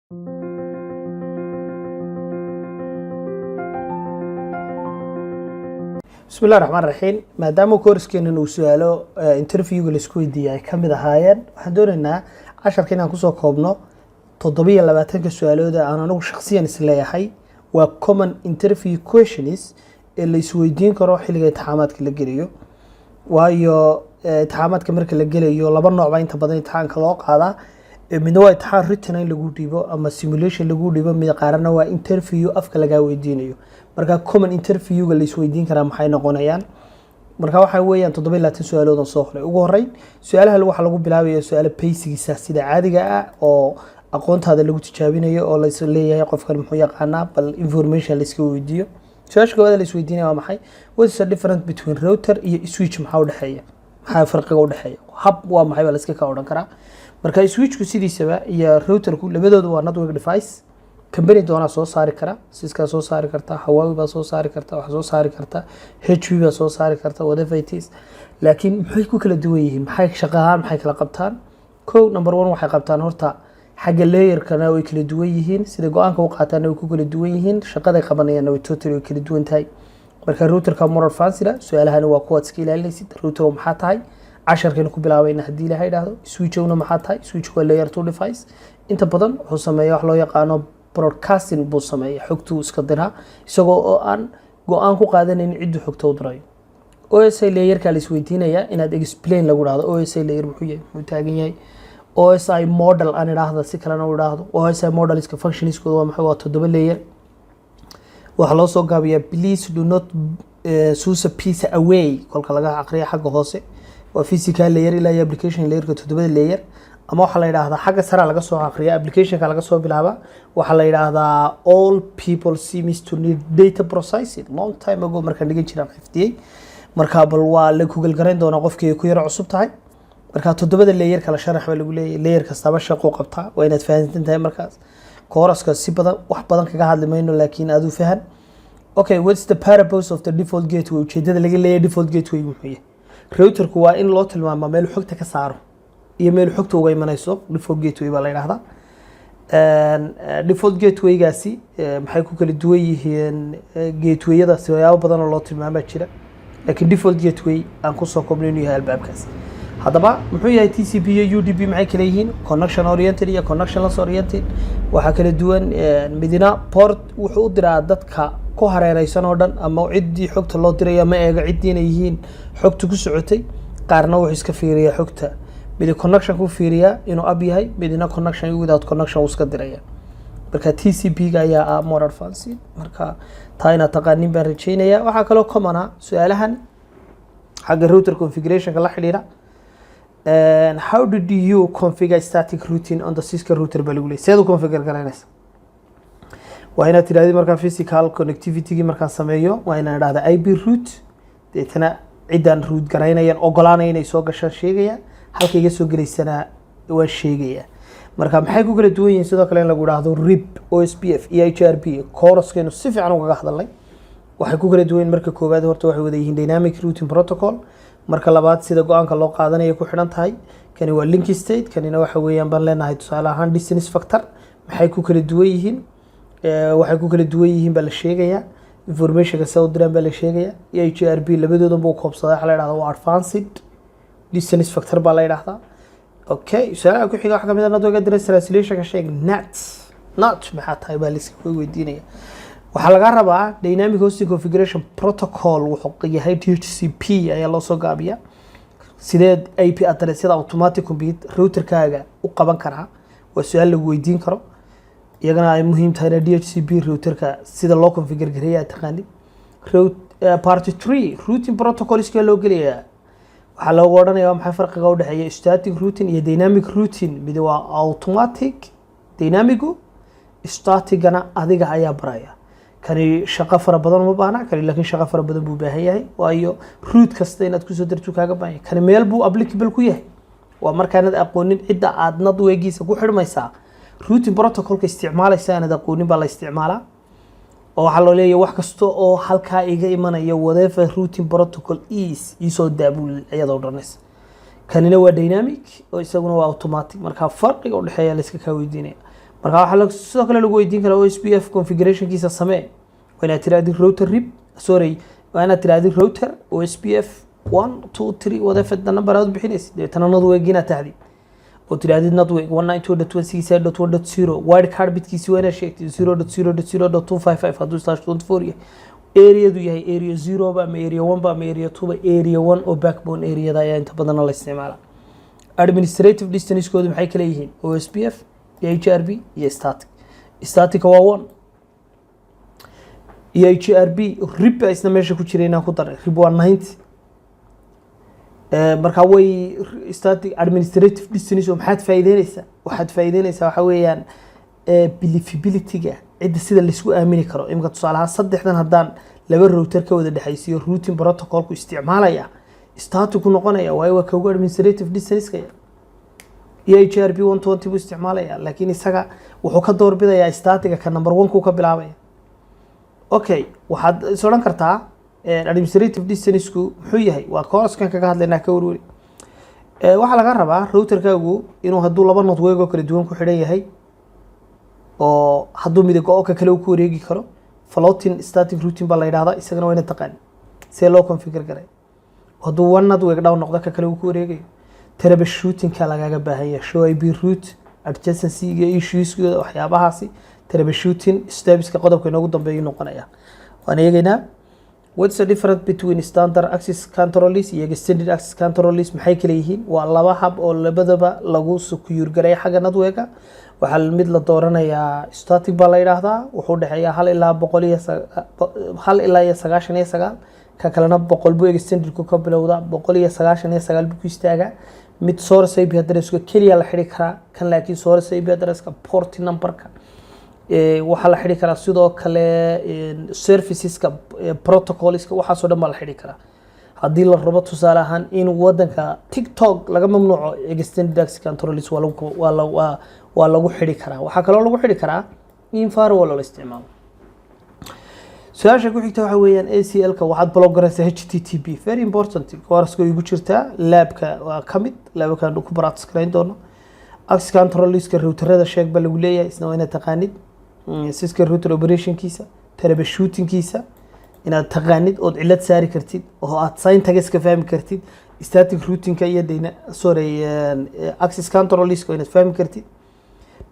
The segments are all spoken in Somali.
بسم الله الرحمن الرحيم maadaama koorskeena uu su'aalo interviewga la isku weydiiyay kamid ahaayeen waxaan doonaynaa casharka inaan kusoo koobno 27 su'aalood aan anigu shakhsiyan isleeyahay waa common interview questions ee la isweydiin karo xilliga imtixaanaadka la geliyo waayo imtixaanaadka marka la geliyo laba nooc baa inta badan imtixaanka loo qaadaa midna waa imtixaan written in lagu dhibo ama simulation lagu dhibo mid qaarna waa interview afka laga weydiinayo marka common interviewga la isweydiin karaa maxay noqonayaan marka waxa weeyaan 27 su'aalood oo soo horay ugu horeyn su'aalaha waxa lagu bilaabayaa su'aalo basic sida caadiga ah oo aqoontaada lagu tijaabinayo oo la is leeyahay qofkan muxuu yaqaanaa bal information la iska weydiiyo su'aasha koowaad la isweydiinayo waa maxay what is the difference between router iyo switch maxaa u dhaxeeya maxaa farqiga u dhaxeeya hab waa maxay la iska ka oran karaa marka switchku sidiisaba iyo routerku labadoodu waa network device company doona soo saari kara Cisco soo saari karta Huawei ba soo saari karta wax soo saari karta HP ba soo saari karta whatever it is laakiin maxay ku kala duwan yihiin maxay shaqahaan maxay kala qabtaan number 1 waxay qabtaan horta xagga layer-kana way kala duwan yihiin sida go'aanka uu qaataan way ku kala duwan yihiin shaqada qabanayaan way totally kala duwan tahay marka routerka more fancy su'aalahan waa kuwa iska ilaalinaysid router maxaa tahay casharkeena ku bilaabayna hadii la yiraahdo switch-una maxaa tahay switch waa layer 2 device inta badan wuxuu sameeyaa wax loo yaqaan broadcasting buu sameeyaa xogtu iska diraa isagoo oo aan go'aan ku qaadanayn cid xogta u diray OSI layer-ka la isweydiinaya inaad explain lagu raado OSI layer muxuu yahay muxuu taagan yahay OSI model aan iraahdo si kale aan u iraahdo OSI model iska functionskooda waa maxay waa 7 layer waxa loo soo gaabiyaa please do not use a piece away kolka laga aqriyo xagga hoose waa physical layer ilaa application layer-ka 7 layer ama waxa la yiraahdaa xagga sare laga soo aqriyo application-ka laga soo bilaaba waxa la yiraahdaa all people seems to need data processing long time ago marka dhigan jiraan FDA marka bal waa la Google garan doona qofkii ku yar cusub tahay marka 7 layer kala sharax baa lagu leeyahay layer kasta ba shaqo qabta waa inaad fahantan tahay markaas kooraska si badan wax badan kaga hadlaymayno laakiin aad u fahan okay what's the purpose of the default gateway ujeedada laga leeyahay default gateway muxuu yahay routerku waa in loo tilmaamo meel xogta ka saaro iyo meel xogta uga imanayso default gateway baa la yiraahdaa default gateway-gaasi maxay ku kala duwan yihiin gateway-yada siyaabo badan oo loo tilmaamo jira laakiin default gateway aan ku soo koobnay inuu yahay albaabkaas hadaba muxuu yahay TCP iyo UDP maxay kala yihiin connection oriented iyo connectionless oriented waxa kala duwan midna port wuxuu u diraa dadka ku hareeraysan oo dhan ama cidii xogta loo diray ama eega cidiina yihiin xogta ku socotay qaarna wuxuu iska fiiriyaa xogta mid connection ku fiiriyaa inuu ab yahay midna connection without connection iska diraya marka TCP-ga ayaa more advanced marka taayna taqaanin baan rajeynaya waxa kale oo common su'aalahan xagga router configuration-ka la xiriira and how did you configure static routing on the Cisco router balugule seedu configure garanaysa waa inaad tiraahdo marka physical connectivity marka sameeyo waa inaad raahdo IP route deetana ciidan route garanayaan ogolaanayaan inay soo gashaan sheegaya halka iga soo galeysana waa sheegaya marka maxay ku kala duwan yihiin sidoo kale in lagu raahdo RIP OSPF EHRP course-keenu si fiican uga hadalay waxay ku kala duwan marka koowaad horta waxay wada yihiin dynamic routing protocol marka labaad sida go'aanka loo qaadanayo ku xidhan tahay kani waa link state kanina waxa weeyaan baan leenahay tusaale ahaan distance factor maxay ku kala duwan yihiin waxay ku kala duwan yihiin baa la sheegaya information-ka soo diraan baa la sheegaya EHRP labadooda buu koobsaday waxa la yiraahdaa waa advanced distance factor baa la yiraahdaa okay su'aalaha ku xiga waxa kamid ah network address translation-ka sheeg NAT maxaa tahay baa la iska weydiinaya waxa laga rabaa dynamic hosting configuration protocol wuxuu yahay DHCP ayaa loo soo gaabiyaa sideed IP address-yada automatic compute router-kaaga u qaban karaa waa su'aal lagu weydiin karo iyagana ay muhiim tahay DHCP router-ka sida loo configure gareeyaa taqaani part 3 routing protocol iska loo geliyaa waxa loo oranayaa maxay farqiga u dhaxeeya static routing iyo dynamic routing mid waa automatic dynamic static-gana adiga ayaa baraya kani shaqo fara badan ma baahna kani laakiin shaqo fara badan buu baahan yahay waayo root kasta inaad ku soo dirto kaaga baahan kani meel buu applicable ku yahay waa markaanad aqoonin cidda aad network-giisa ku xidhmaysaa routing protocol-ka isticmaalaysa inaad aqoonin baa la isticmaalaa oo waxa loo leeyahay wax kasta oo halka iga imanaya whatever routing protocol is isoo daabul iyadoo dhanaysa kanina waa dynamic oo isaguna waa automatic marka farqiga u dhaxeeya la iska ka weydiinaya marka waxa sidoo kale lagu weydiin karaa OSPF configurationkiisa samee waa inaad tiraahdo router rib waa inaad tiraahdo router OSPF 1 2 3 whatever the number aad bixinaysid deetana nadweegina tahdid oo tiraahdo nadweeg 192.168.1.0 wide card bitkiisi waa inaad sheegtid 0.0.0.255 hadduu /24 yahay area-du yahay area 0 ba ama area 1 ba ama area 2 ba area 1 oo backbone area-da ayaa inta badan la isticmaalaa administrative distance-koodu maxay kala yihiin OSPF iyo HRB iyo static waa 1 iyo HRB rib isna meesha ku jiray inaan ku daray rib waa 90 marka way static administrative distance oo maxaad faa'iideynaysaa waxa weeyaan believability-ga cidda sida la isku aamini karo imka tusaalaha saddexdan haddaan laba router ka wada dhaxaysiyo routing protocol ku isticmaalaya static ku noqonaya waa ka ugu administrative distance-ka HRB 120 buu isticmaalaya laakiin isaga wuxuu ka doorbidayaa static ka number 1 ku ka bilaabaya okay waxaad soo kartaa administrative distance-ku muxuu yahay waa course-kan kaga hadlaynaa ka warwari waxa laga rabaa router-kaagu inuu hadduu laba network oo kala duwan ku xidhan yahay oo hadduu midab oo kale uu ku wareegi karo floating static routing baa la yiraahdaa isagana waa in taqaan see loo configure garay hadduu one network down noqdo ka kale uu ku wareegayo troubleshooting ka lagaga baahan yahay show IP route adjacency iyo issues waxyaabahaasi troubleshooting steps ka qodobka inoogu dambeeyo noqonaya waan eegaynaa what's the difference between standard access control list iyo extended access control list maxay kala yihiin waa laba hab oo labadaba lagu secure garay xagga network waxa mid la dooranayaa static baa la yiraahdaa wuxuu dhaxeeyaa 1 ilaa 99 ka kalena 100 buu extended ku ka bilowda 199 buu ku istaaga mid source IP address-ka kaliya la xiri karaa kan laakiin source IP address-ka port number-ka waxa la xiri karaa sidoo kale services-ka protocols-ka waxa soo dhan la xiri karaa haddii la rabo tusaale ahaan in wadanka TikTok laga mamnuuco extended access control list waa lagu xiri karaa waxa kale oo lagu xiri karaa in firewall la isticmaalo su'aasha ku xigta waxa weeyaan ACL-ka waxaad block garaysaa HTTP very important course-ka ugu jirta lab-ka waa kamid lab-ka ku practice gareyn doono access control list-ka router-rada sheeg ba lagu leeyahay isna waa inaad taqaanid Cisco router operation-kiisa troubleshooting-kiisa inaad taqaanid oo cilad saari kartid oo aad syntax ka fahmi kartid static routing-ka iyo access control list-ka inaad fahmi kartid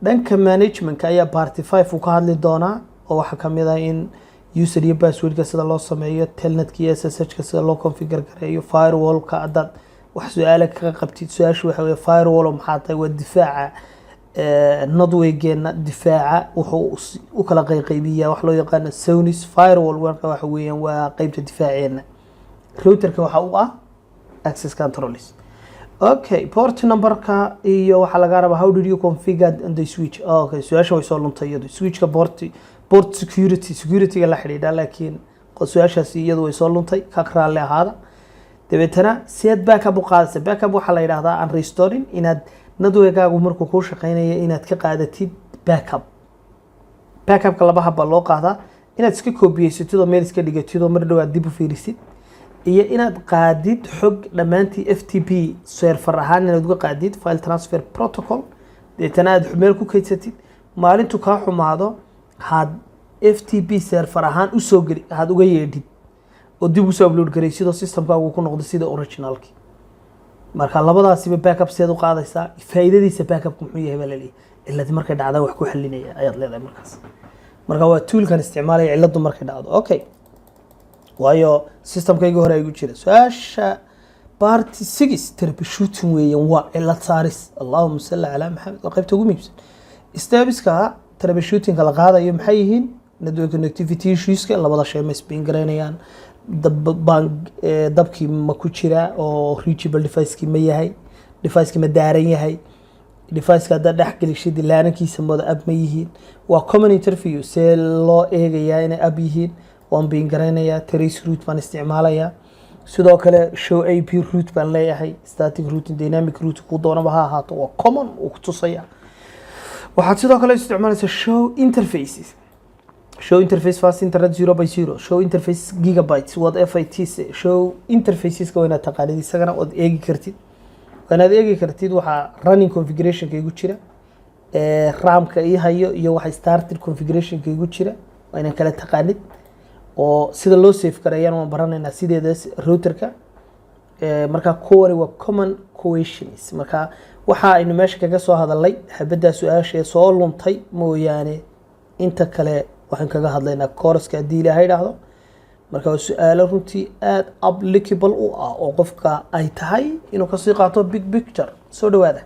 dhanka management-ka ayaa party 5 uu ka hadli doonaa oo waxa kamid ah in user iyo password-ka sida loo sameeyo telnet-ka iyo SSH-ka sida loo configure gareeyo firewall-ka adaad wax su'aalo ka qabtid su'aashu waxa weeye firewall maxaa tahay waa difaaca nadweegeena difaaca wuxuu u kala qaybiyaa wax loo yaqaan Sonis firewall waxa weeyaan waa qaybta difaaceena router-ka waxa uu ah access control list okay port number-ka iyo waxa laga rabaa how did you configure the switch okay su'aasha way soo luntay iyadu switch-ka port security-ga la xiriira laakiin su'aashaasi iyadu way soo luntay ka raali ahaada dabeetana set backup u qaadaysa backup waxa la yiraahdaa and restoring inaad network-gaagu markuu ku shaqeynaya inaad ka qaadatid backup-ka laba hab loo qaadaa inaad iska copy-yeysatid oo meel iska dhigatid oo mar dhow aad dib u fiirisid iyo inaad qaadid xog dhamaantii FTP server ahaan inaad uga qaadid file transfer protocol deetana aad meel ku kaydsatid maalintu ka xumaado had FTP server ahaan u soo gali had uga yeedhid oo dib u soo upload garaysid oo system-kaagu ku noqdo sida original-ki marka labadaasiba backup seed u qaadaysaa faa'iidadiisa backup muxuu yahay baa leeyahay ilaa markay dhacdo wax ku xalinaya ayaad leedahay marka waa tool-kan isticmaalaya ciladu markay dhacdo okay waayo system-kayga hore ay ugu jira su'aasha party 6 troubleshooting weeyaan waa cilad saaris Allahumma salli ala Muhammad oo qaybta ugu muhiimsan steps-ka troubleshooting-ka la qaadayo maxay yihiin network connectivity issues-ka labada shay ma isbin gareynayaan dabkii ma ku jira oo reachable device-kii ma yahay device-kii ma daaran yahay device-ka hadda dhex gelishid laarankiisa mooda app ma yihiin waa common interview see loo eegayaa inay app yihiin waan bin gareynayaa trace route baan isticmaalayaa sidoo kale show IP route baan leeyahay static route dynamic route ku doonaba ha ahaato waa common uu ku tusaya waxaad sidoo kale isticmaalaysaa show interfaces show interface fast internet 0/0 show interface gigabytes whatever it is show interfaces-ka wayna taqaanid isagana oo eegi kartid waxa running configuration-ka igu jira raamka ii hayo iyo waxa starter configurationka igu jira waa inaan kala taqaanid oo sida loo save gareeyana waan baranaynaa sideeda routerka marka core waa common questions marka waxa aynu meesha kaga soo hadalay xabada su'aasha soo luntay mooyaane inta kale waxaan kaga hadlaynaa course-ka hadii Ilaahay dhaahdo marka su'aalo runtii aad applicable u ah oo qofka ay tahay inuu ka sii qaato big picture soo dhawaada